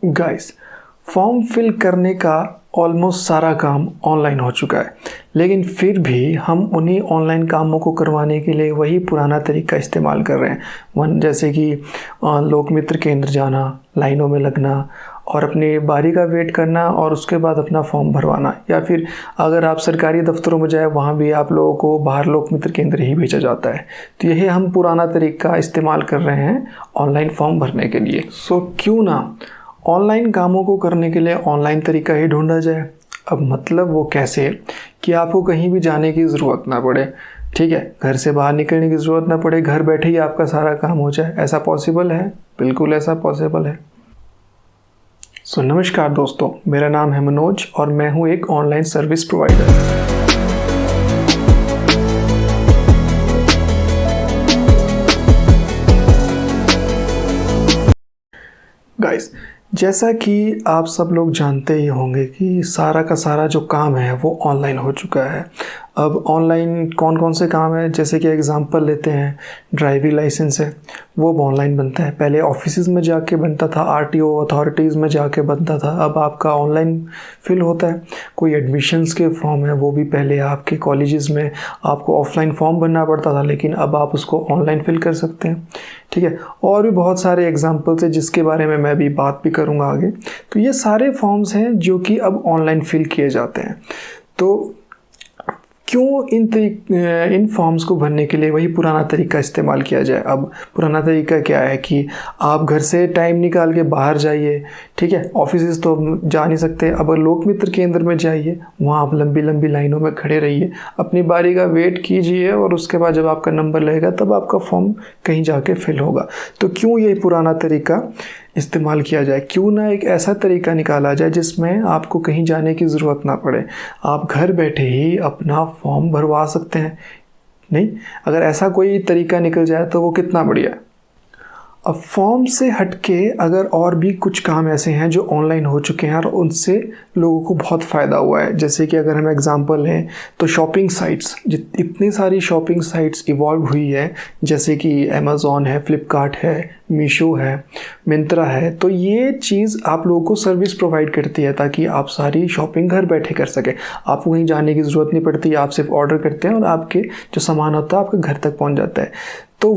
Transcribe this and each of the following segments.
Guys, form fill करने का almost सारा काम ऑनलाइन हो चुका है, लेकिन फिर भी हम उन्हीं ऑनलाइन कामों को करवाने के लिए वही पुराना तरीका इस्तेमाल कर रहे हैं। जैसे कि लोक मित्र केंद्र जाना, लाइनों में लगना और अपनी बारी का वेट करना और उसके बाद अपना फॉर्म भरवाना, या फिर अगर आप सरकारी दफ्तरों में जाए वहाँ भी आप लोगों को बाहर लोक मित्र केंद्र ही भेजा जाता है। तो यही हम पुराना तरीका इस्तेमाल कर रहे हैं ऑनलाइन फॉर्म भरने के लिए। सो क्यों ना ऑनलाइन कामों को करने के लिए ऑनलाइन तरीका ही ढूंढा जाए। अब मतलब वो कैसे कि आपको कहीं भी जाने की ज़रूरत ना पड़े, ठीक है, घर से बाहर निकलने की ज़रूरत ना पड़े, घर बैठे ही आपका सारा काम हो जाए। ऐसा पॉसिबल है? बिल्कुल ऐसा पॉसिबल है। सो नमस्कार दोस्तों, मेरा नाम है मनोज और मैं हूँ एक ऑनलाइन सर्विस प्रोवाइडर। गाइस, जैसा कि आप सब लोग जानते ही होंगे कि सारा का सारा जो काम है वो ऑनलाइन हो चुका है। अब ऑनलाइन कौन कौन से काम है, जैसे कि एग्जांपल लेते हैं, ड्राइविंग लाइसेंस है वो ऑनलाइन बनता है। पहले ऑफिसेज में जाके बनता था, आरटीओ अथॉरिटीज़ में जाके बनता था, अब आपका ऑनलाइन फिल होता है। कोई एडमिशन्स के फॉर्म है वो भी पहले आपके कॉलेजेस में आपको ऑफलाइन फॉर्म भरना पड़ता था, लेकिन अब आप उसको ऑनलाइन फिल कर सकते हैं, ठीक है। और भी बहुत सारे एग्जांपल्स हैं जिसके बारे में मैं भी बात भी करूंगा आगे। तो ये सारे फॉर्म्स हैं जो कि अब ऑनलाइन फिल किए जाते हैं। तो क्यों इन फॉर्म्स को भरने के लिए वही पुराना तरीका इस्तेमाल किया जाए। अब पुराना तरीका क्या है कि आप घर से टाइम निकाल के बाहर जाइए, ठीक है, ऑफिसेज तो जा नहीं सकते, अब लोक मित्र केंद्र में जाइए, वहाँ आप लंबी लंबी लाइनों में खड़े रहिए, अपनी बारी का वेट कीजिए और उसके बाद जब आपका नंबर लगेगा तब आपका फॉर्म कहीं जाके फिल होगा। तो क्यों ये पुराना तरीका इस्तेमाल किया जाए, क्यों ना एक ऐसा तरीका निकाला जाए जिसमें आपको कहीं जाने की ज़रूरत ना पड़े, आप घर बैठे ही अपना फॉर्म भरवा सकते हैं। नहीं, अगर ऐसा कोई तरीका निकल जाए तो वो कितना बढ़िया है। अब फॉर्म से हटके अगर और भी कुछ काम ऐसे हैं जो ऑनलाइन हो चुके हैं और उनसे लोगों को बहुत फ़ायदा हुआ है, जैसे कि अगर हम एग्जांपल लें तो शॉपिंग साइट्स, इतनी सारी शॉपिंग साइट्स इवॉल्व हुई है, जैसे कि अमेज़ॉन है, फ्लिपकार्ट है, मीशो है, मिंत्रा है। तो ये चीज़ आप लोगों को सर्विस प्रोवाइड करती है ताकि आप सारी शॉपिंग घर बैठे कर सकें। आपको कहीं जाने की ज़रूरत नहीं पड़ती, आप सिर्फ ऑर्डर करते हैं और आपके जो सामान होता है आपके घर तक पहुंच जाता है। तो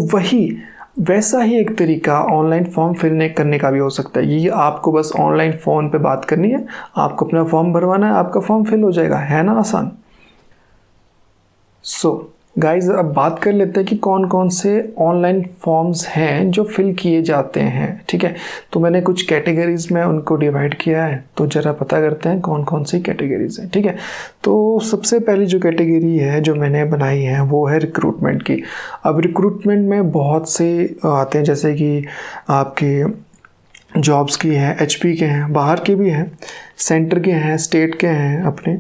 वैसा ही एक तरीका ऑनलाइन फॉर्म फिल करने का भी हो सकता है। ये आपको बस ऑनलाइन फ़ोन पे बात करनी है, आपको अपना फॉर्म भरवाना है, आपका फॉर्म फिल हो जाएगा, है ना आसान। सो गाइज, अब बात कर लेते हैं कि कौन कौन से ऑनलाइन फॉर्म्स हैं जो फिल किए जाते हैं, ठीक है। तो मैंने कुछ कैटेगरीज में उनको डिवाइड किया है, तो ज़रा पता करते हैं कौन कौन सी कैटेगरीज हैं, ठीक है। तो सबसे पहली जो कैटेगरी है जो मैंने बनाई है वो है रिक्रूटमेंट की। अब रिक्रूटमेंट में बहुत से आते हैं, जैसे कि आपके जॉब्स की हैं, एचपी के हैं, बाहर के भी हैं, सेंटर के हैं, स्टेट के हैं अपने,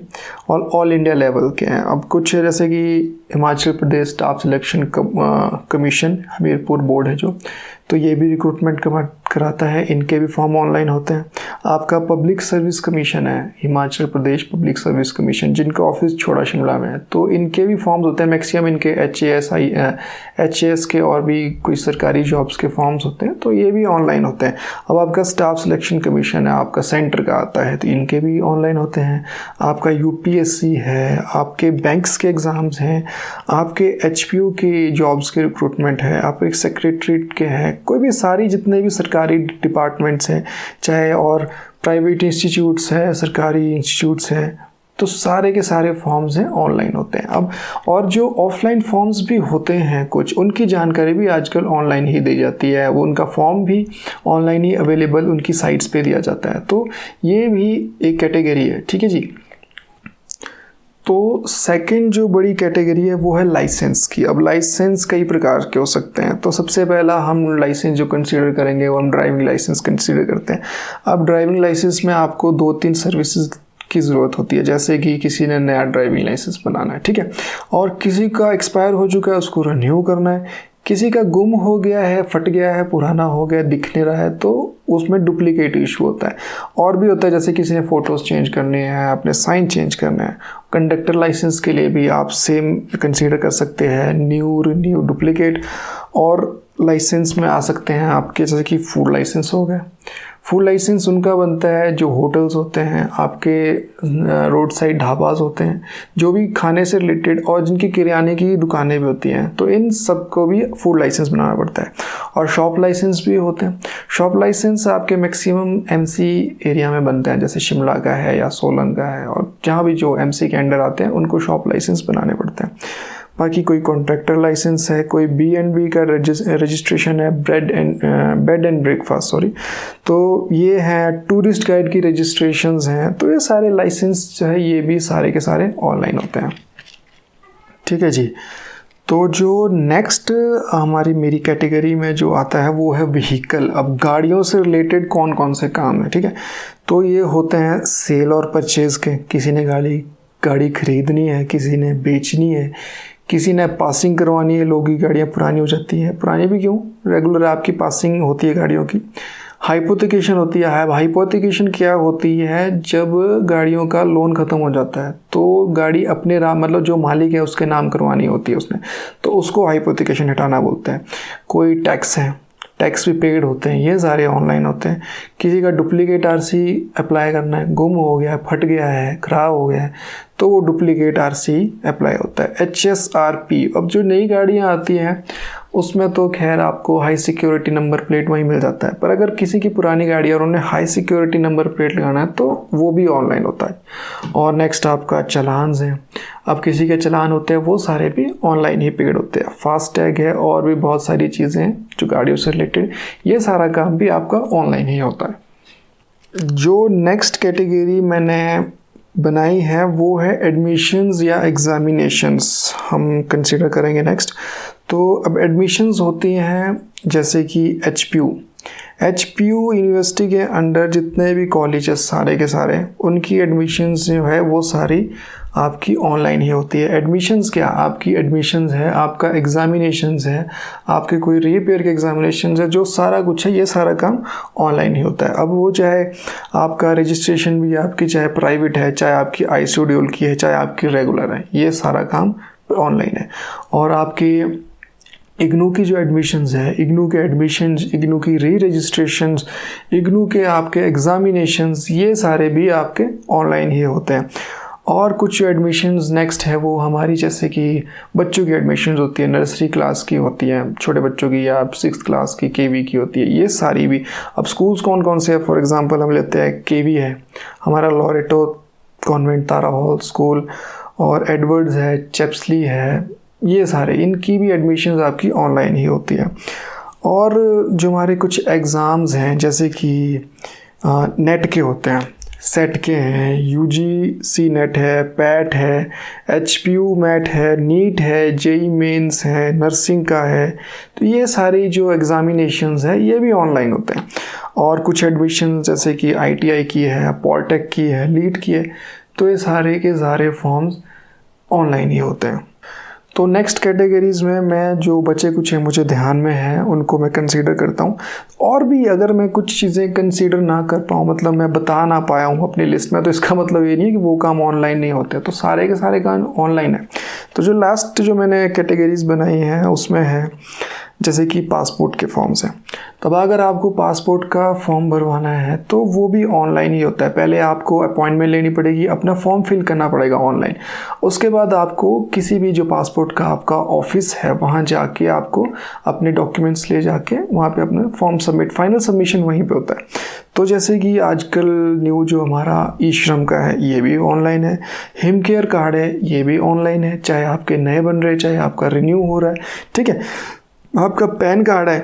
और ऑल इंडिया लेवल के हैं। अब कुछ जैसे कि Himachal Pradesh staff selection commission Hamirpur board है जो, तो ये भी रिक्रूटमेंट कराता है, इनके भी फॉर्म ऑनलाइन होते हैं। आपका पब्लिक सर्विस कमीशन है, Himachal Pradesh public service commission, जिनका ऑफिस छोड़ा शिमला में है, तो इनके भी फॉर्म्स होते हैं। मैक्सिमम इनके एचएएस के और भी कोई सरकारी जॉब्स के फॉर्म्स होते हैं, तो ये भी ऑनलाइन होते हैं। अब आपका स्टाफ सिलेक्शन कमीशन है, आपका सेंटर का आता है, तो इनके भी ऑनलाइन होते हैं। आपका यूपीएससी है, आपके बैंक्स के एग्ज़ाम्स हैं, आपके एचपीयू की जॉब्स के रिक्रूटमेंट है, आप एक सेक्रेटरीट के हैं, कोई भी सारी जितने भी सरकारी डिपार्टमेंट्स हैं, चाहे और प्राइवेट इंस्टीट्यूट्स हैं, सरकारी इंस्टीट्यूट्स हैं, तो सारे के सारे फॉर्म्स हैं ऑनलाइन होते हैं। अब और जो ऑफलाइन फॉर्म्स भी होते हैं कुछ, उनकी जानकारी भी आजकल ऑनलाइन ही दी जाती है, वो उनका फॉर्म भी ऑनलाइन ही अवेलेबल उनकी साइट्स पे दिया जाता है। तो ये भी एक कैटेगरी है, ठीक है जी। तो सेकंड जो बड़ी कैटेगरी है वो है लाइसेंस की। अब लाइसेंस कई प्रकार के हो सकते हैं, तो सबसे पहला हम लाइसेंस जो कंसीडर करेंगे वो हम ड्राइविंग लाइसेंस कंसीडर करते हैं। अब ड्राइविंग लाइसेंस में आपको 2-3 सर्विसेज की ज़रूरत होती है, जैसे कि किसी ने नया ड्राइविंग लाइसेंस बनाना है, ठीक है, और किसी का एक्सपायर हो चुका है उसको रिन्यू करना है, किसी का गुम हो गया है, फट गया है, पुराना हो गया, दिख नहीं रहा है, तो उसमें डुप्लीकेट इशू होता है। और भी होता है जैसे किसी ने फ़ोटोज़ चेंज करने हैं, अपने साइन चेंज करना है। कंडक्टर लाइसेंस के लिए भी आप सेम कंसीडर कर सकते हैं, न्यू, रिन्यू, डुप्लीकेट। और लाइसेंस में आ सकते हैं आपके, जैसे कि फूड लाइसेंस हो गया, फूड लाइसेंस उनका बनता है जो होटल्स होते हैं, आपके रोड साइड ढाबाज होते हैं, जो भी खाने से रिलेटेड, और जिनकी किराने की दुकानें भी होती हैं, तो इन सब को भी फूड लाइसेंस बनाना पड़ता है। और शॉप लाइसेंस भी होते हैं। शॉप लाइसेंस आपके मैक्सिमम एमसी एरिया में बनते हैं, जैसे शिमला का है या सोलन का है, और जहाँ भी जो एमसी के अंडर आते हैं उनको शॉप लाइसेंस बनाने पड़ते हैं। बाकी कोई कॉन्ट्रैक्टर लाइसेंस है, कोई B&B का रजिस्ट्रेशन है, बेड एंड ब्रेकफास्ट सॉरी, तो ये है टूरिस्ट गाइड की रजिस्ट्रेशंस हैं। तो ये सारे लाइसेंस जो है ये भी सारे के सारे ऑनलाइन होते हैं। ठीक है जी। तो जो नेक्स्ट हमारी मेरी कैटेगरी में जो आता है वो है व्हीकल। अब गाड़ियों से रिलेटेड कौन कौन से काम है, ठीक है, तो ये होते हैं सेल और परचेज़ के। किसी ने गाड़ी खरीदनी है, किसी ने बेचनी है, किसी ने पासिंग करवानी है। लोगों की गाड़ियाँ पुरानी हो जाती हैं, पुरानी भी क्यों, रेगुलर आपकी पासिंग होती है गाड़ियों की। हाइपोथिकेशन होती है। हाइपोथिकेशन क्या होती है, जब गाड़ियों का लोन ख़त्म हो जाता है तो गाड़ी अपने नाम, मतलब जो मालिक है उसके नाम करवानी होती है उसने, तो उसको हाइपोथिकेशन हटाना बोलते हैं। कोई टैक्स है, टैक्स भी पेड होते हैं, ये सारे ऑनलाइन होते हैं। किसी का डुप्लीकेट आरसी अप्लाई करना है, गुम हो गया, फट गया है, ख़राब हो गया है, तो वो डुप्लीकेट आरसी अप्लाई होता है। HSRP। अब जो नई गाड़ियाँ आती हैं उसमें तो खैर आपको हाई सिक्योरिटी नंबर प्लेट वहीं मिल जाता है, पर अगर किसी की पुरानी गाड़ी है और उन्हें हाई सिक्योरिटी नंबर प्लेट लगाना है तो वो भी ऑनलाइन होता है। और नेक्स्ट आपका चालान्स हैं। अब किसी के चालान होते हैं वो सारे भी ऑनलाइन ही पेड होते हैं। फास्टैग है और भी बहुत सारी चीज़ें हैं जो गाड़ियों से रिलेटेड, ये सारा काम भी आपका ऑनलाइन ही होता है। जो नेक्स्ट कैटेगरी मैंने बनाई है वो है एडमिशन्स या एग्ज़ामिनेशंस, हम कंसिडर करेंगे नेक्स्ट। तो अब एडमिशन्स होती हैं जैसे कि HPU यूनिवर्सिटी के अंडर जितने भी कॉलेजेस सारे के सारे, उनकी एडमिशन्स जो है वो सारी आपकी ऑनलाइन ही होती है। एडमिशन्स क्या, आपकी एडमिशन्स है, आपका एग्ज़ामिनेशंस है, आपके कोई रीपेयर के एग्ज़ामिनेशंस है, जो सारा कुछ है ये सारा काम ऑनलाइन ही होता है। अब वो चाहे आपका रजिस्ट्रेशन भी आपकी चाहे प्राइवेट है, चाहे आपकी ICDUL की है, चाहे आपकी रेगुलर है, ये सारा काम ऑनलाइन है। और आपकी इग्नू की जो एडमिशन्स है, इग्नू के एडमिशन्स, इग्नू की रजिस्ट्रेशंस, इग्नू के आपके एग्ज़ामिनेशंस, ये सारे भी आपके ऑनलाइन ही होते हैं। और कुछ जो एडमिशन्स नेक्स्ट है वो हमारी जैसे कि बच्चों की एडमिशन्स होती है, नर्सरी क्लास की होती हैं छोटे बच्चों की, या 6th क्लास की KV की होती है, ये सारी भी। अब स्कूल्स कौन कौन से हैं, फॉर एग्जांपल हम लेते हैं KV है हमारा, लॉरेटो कॉन्वेंट तारा हॉल स्कूल, और एडवर्ड्स है, चेप्सली है, ये सारे, इनकी भी एडमिशन्स आपकी ऑनलाइन ही होती है। और जो हमारे कुछ एग्ज़ाम्स हैं जैसे कि नेट के होते हैं, सेट के हैं, UGC नेट है, पैट है, HPU मैट है, नीट है, JEE मेंस है, नर्सिंग का है, तो ये सारी जो एग्ज़ामिनेशंस है ये भी ऑनलाइन होते हैं। और कुछ एडमिशन जैसे कि ITI की है, पॉलिटेक की है, लीट की है, तो ये सारे के सारे फॉर्म्स ऑनलाइन ही होते हैं। तो नेक्स्ट कैटेगरीज़ में मैं जो बचे कुछ हैं मुझे ध्यान में है उनको मैं कंसीडर करता हूँ। और भी अगर मैं कुछ चीज़ें कंसीडर ना कर पाऊँ, मतलब मैं बता ना पाया हूँ अपनी लिस्ट में, तो इसका मतलब ये नहीं है कि वो काम ऑनलाइन नहीं होते, तो सारे के सारे काम ऑनलाइन है। तो जो लास्ट जो मैंने कैटेगरीज़ बनाई हैं उसमें है जैसे कि पासपोर्ट के फॉर्म्स हैं। तब अगर आपको पासपोर्ट का फॉर्म भरवाना है तो वो भी ऑनलाइन ही होता है। पहले आपको अपॉइंटमेंट लेनी पड़ेगी, अपना फॉर्म फिल करना पड़ेगा ऑनलाइन, उसके बाद आपको किसी भी जो पासपोर्ट का आपका ऑफिस है वहाँ जाके आपको अपने डॉक्यूमेंट्स ले जाके वहाँ पे अपना फॉर्म सबमिट, फाइनल सबमिशन वहीं पे होता है। तो जैसे कि आजकल न्यू जो हमारा ई-श्रम का है ये भी ऑनलाइन है, हिमकेयर कार्ड है ये भी ऑनलाइन है, चाहे आपके नए बन रहे चाहे आपका रिन्यू हो रहा है, ठीक है। आपका पैन कार्ड है,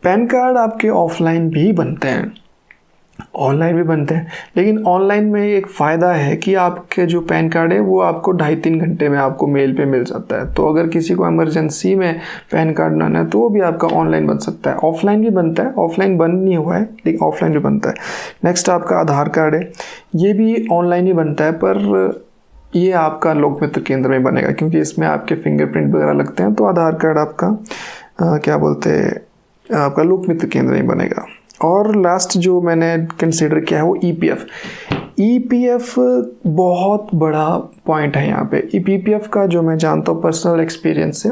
पैन कार्ड आपके ऑफलाइन भी बनते हैं, ऑनलाइन भी बनते हैं, लेकिन ऑनलाइन में एक फ़ायदा है कि आपके जो पैन कार्ड है वो आपको 2.5-3 घंटे में आपको मेल पे मिल जाता है। तो अगर किसी को इमरजेंसी में पैन कार्ड बनाना है तो वो भी आपका ऑनलाइन बन सकता है। ऑफलाइन भी बनता है, ऑफलाइन बंद नहीं हुआ है लेकिन ऑफलाइन भी बनता है। नेक्स्ट आपका आधार कार्ड है, ये भी ऑनलाइन ही बनता है, पर ये आपका लोकमित्र केंद्र में बनेगा क्योंकि इसमें आपके फिंगरप्रिंट वगैरह लगते हैं। तो आधार कार्ड आपका क्या बोलते हैं आपका लोकमित्र केंद्र में बनेगा। और लास्ट जो मैंने कंसिडर किया है वो EPF बहुत बड़ा पॉइंट है यहाँ पे। EPF का जो मैं जानता हूँ पर्सनल एक्सपीरियंस से,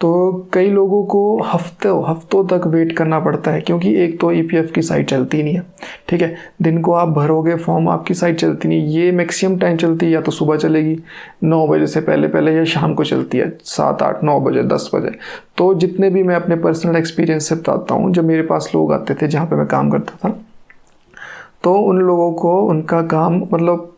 तो कई लोगों को हफ्तों तक वेट करना पड़ता है, क्योंकि एक तो ईपीएफ की साइट चलती नहीं है, ठीक है। दिन को आप भरोगे फॉर्म, आपकी साइट चलती नहीं, ये मैक्सिमम टाइम चलती है या तो सुबह चलेगी 9 बजे से पहले या शाम को चलती है 7, 8, 9 बजे, 10 बजे। तो जितने भी मैं अपने पर्सनल एक्सपीरियंस से बताता हूँ, जब मेरे पास लोग आते थे जहाँ पे मैं काम करता था, तो उन लोगों को उनका काम मतलब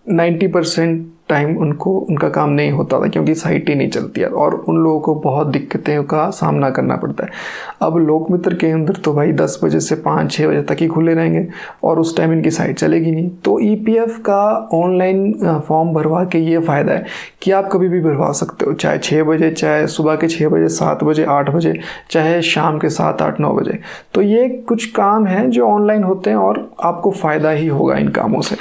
90% टाइम उनका काम नहीं होता था, क्योंकि साइट ही नहीं चलती है, और उन लोगों को बहुत दिक्कतें का सामना करना पड़ता है। अब लोकमित्र के अंदर तो भाई 10 बजे से 5-6 बजे तक ही खुले रहेंगे, और उस टाइम इनकी साइट चलेगी नहीं। तो ईपीएफ का ऑनलाइन फॉर्म भरवा के ये फ़ायदा है कि आप कभी भी भरवा सकते हो, चाहे 6 बजे, चाहे सुबह के 6 बजे, 7 बजे, 8 बजे, चाहे शाम के 7, 8, 9 बजे। तो ये कुछ काम हैं जो ऑनलाइन होते हैं और आपको फ़ायदा ही होगा इन कामों से।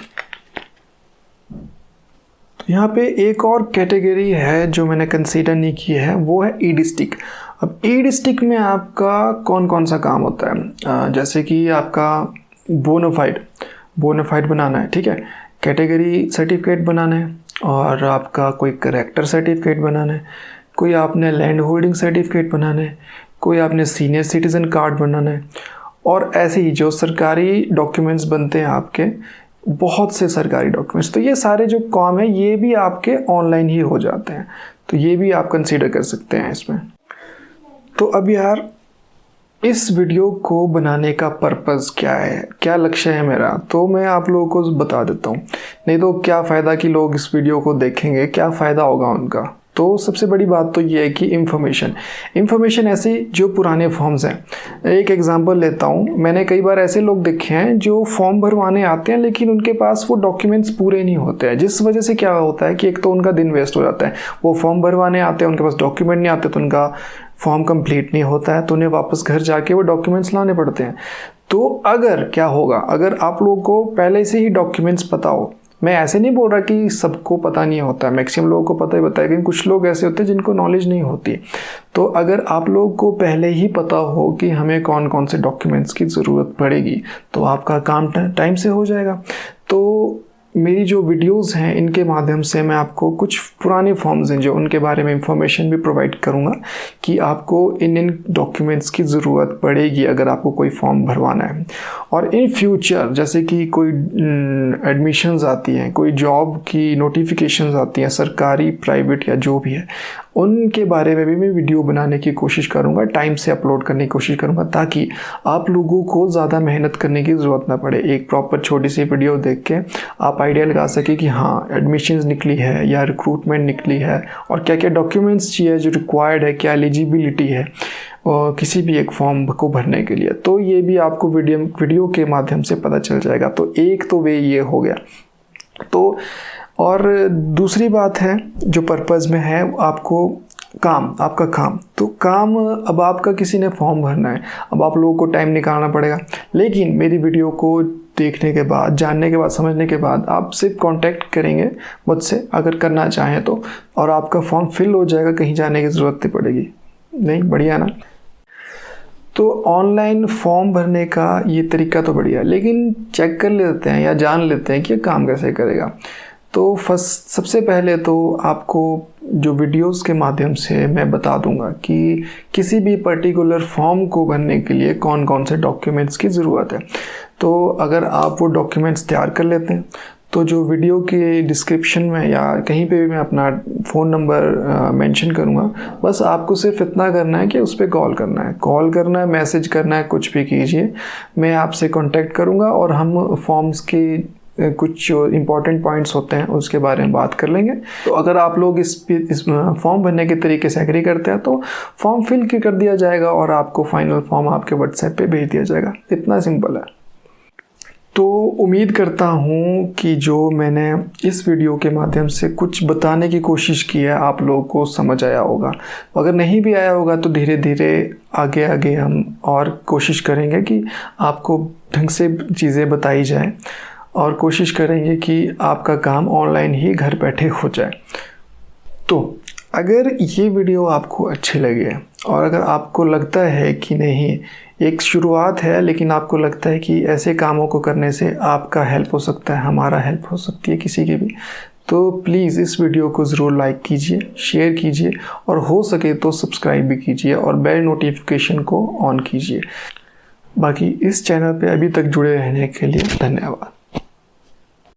यहाँ पे एक और कैटेगरी है जो मैंने कंसीडर नहीं की है, वो है ई डिस्ट्रिक्ट। अब ई डिस्ट्रिक्ट में आपका कौन कौन सा काम होता है, जैसे कि आपका बोनाफाइड बनाना है, ठीक है, कैटेगरी सर्टिफिकेट बनाना है, और आपका कोई करेक्टर सर्टिफिकेट बनाना है, कोई आपने लैंड होल्डिंग सर्टिफिकेट बनाना है, कोई आपने सीनियर सिटीज़न कार्ड बनाना है, और ऐसे ही जो सरकारी डॉक्यूमेंट्स बनते हैं आपके, बहुत से सरकारी डॉक्यूमेंट्स। तो ये सारे जो काम है ये भी आपके ऑनलाइन ही हो जाते हैं, तो ये भी आप कंसीडर कर सकते हैं इसमें। तो अब यार इस वीडियो को बनाने का पर्पज़ क्या है, क्या लक्ष्य है मेरा, तो मैं आप लोगों को बता देता हूँ। नहीं तो क्या फ़ायदा कि लोग इस वीडियो को देखेंगे, क्या फ़ायदा होगा उनका। तो सबसे बड़ी बात तो ये है कि इन्फॉर्मेशन ऐसे जो पुराने फॉर्म्स हैं। एक एग्जांपल लेता हूँ, मैंने कई बार ऐसे लोग देखे हैं जो फॉर्म भरवाने आते हैं लेकिन उनके पास वो डॉक्यूमेंट्स पूरे नहीं होते हैं, जिस वजह से क्या होता है कि एक तो उनका दिन वेस्ट हो जाता है। वो फॉर्म भरवाने आते हैं, उनके पास डॉक्यूमेंट नहीं आते, तो उनका फॉर्म कंप्लीट नहीं होता है, तो उन्हें वापस घर जाके वो डॉक्यूमेंट्स लाने पड़ते हैं। तो अगर क्या होगा, अगर आप लोगों को पहले से ही डॉक्यूमेंट्स पता हो, मैं ऐसे नहीं बोल रहा कि सबको पता नहीं होता है, मैक्सिमम लोगों को पता ही है, लेकिन कुछ लोग ऐसे होते हैं जिनको नॉलेज नहीं होती। तो अगर आप लोगों को पहले ही पता हो कि हमें कौन कौन से डॉक्यूमेंट्स की ज़रूरत पड़ेगी, तो आपका काम टाइम से हो जाएगा। तो मेरी जो वीडियोस हैं इनके माध्यम से मैं आपको कुछ पुराने फॉर्म्स हैं जो उनके बारे में इंफॉर्मेशन भी प्रोवाइड करूंगा कि आपको इन डॉक्यूमेंट्स की ज़रूरत पड़ेगी अगर आपको कोई फॉर्म भरवाना है। और इन फ्यूचर जैसे कि कोई एडमिशन्स आती हैं, कोई जॉब की नोटिफिकेशंस आती हैं, सरकारी, प्राइवेट या जो भी है, उनके बारे में भी मैं वीडियो बनाने की कोशिश करूंगा, टाइम से अपलोड करने की कोशिश करूंगा, ताकि आप लोगों को ज़्यादा मेहनत करने की ज़रूरत ना पड़े। एक प्रॉपर छोटी सी वीडियो देख के आप आइडिया लगा सके कि हाँ एडमिशन्स निकली है या रिक्रूटमेंट निकली है, और क्या क्या डॉक्यूमेंट्स चाहिए जो रिक्वायर्ड है, क्या एलिजिबिलिटी है किसी भी एक फॉर्म को भरने के लिए। तो ये भी आपको वीडियो के माध्यम से पता चल जाएगा। तो एक तो वे ये हो गया। तो और दूसरी बात है जो पर्पज़ में है, आपका काम। तो काम, अब आपका किसी ने फॉर्म भरना है, अब आप लोगों को टाइम निकालना पड़ेगा, लेकिन मेरी वीडियो को देखने के बाद, जानने के बाद, समझने के बाद आप सिर्फ कांटेक्ट करेंगे मुझसे अगर करना चाहें तो, और आपका फॉर्म फिल हो जाएगा, कहीं जाने की ज़रूरत नहीं पड़ेगी। नहीं, बढ़िया ना। तो ऑनलाइन फॉर्म भरने का ये तरीका तो बढ़िया, लेकिन चेक कर लेते हैं या जान लेते हैं कि काम कैसे करेगा। तो सबसे पहले तो आपको जो वीडियोस के माध्यम से मैं बता दूंगा कि किसी भी पर्टिकुलर फॉर्म को भरने के लिए कौन कौन से डॉक्यूमेंट्स की ज़रूरत है। तो अगर आप वो डॉक्यूमेंट्स तैयार कर लेते हैं, तो जो वीडियो के डिस्क्रिप्शन में या कहीं पे भी मैं अपना फ़ोन नंबर मेंशन करूँगा, बस आपको सिर्फ इतना करना है कि उस पर कॉल करना है, मैसेज करना है, कुछ भी कीजिए, मैं आपसे कांटेक्ट करूँगा और हम फॉर्म्स की कुछ जो इम्पॉर्टेंट पॉइंट्स होते हैं उसके बारे में बात कर लेंगे। तो अगर आप लोग इस फॉर्म भरने के तरीके से एग्री करते हैं तो फॉर्म फिल कर दिया जाएगा और आपको फाइनल फॉर्म आपके व्हाट्सएप पे भेज दिया जाएगा। इतना सिंपल है। तो उम्मीद करता हूँ कि जो मैंने इस वीडियो के माध्यम से कुछ बताने की कोशिश की है आप लोगों को समझ आया होगा। अगर नहीं भी आया होगा तो धीरे धीरे आगे हम और कोशिश करेंगे कि आपको ढंग से चीज़ें बताई जाए, और कोशिश करेंगे कि आपका काम ऑनलाइन ही घर बैठे हो जाए। तो अगर ये वीडियो आपको अच्छी लगे और अगर आपको लगता है कि नहीं, एक शुरुआत है, लेकिन आपको लगता है कि ऐसे कामों को करने से आपका हेल्प हो सकता है, हमारा हेल्प हो सकती है किसी की भी, तो प्लीज़ इस वीडियो को ज़रूर लाइक कीजिए, शेयर कीजिए और हो सके तो सब्सक्राइब भी कीजिए और बेल नोटिफिकेशन को ऑन कीजिए। बाकी इस चैनल पे अभी तक जुड़े रहने के लिए धन्यवाद।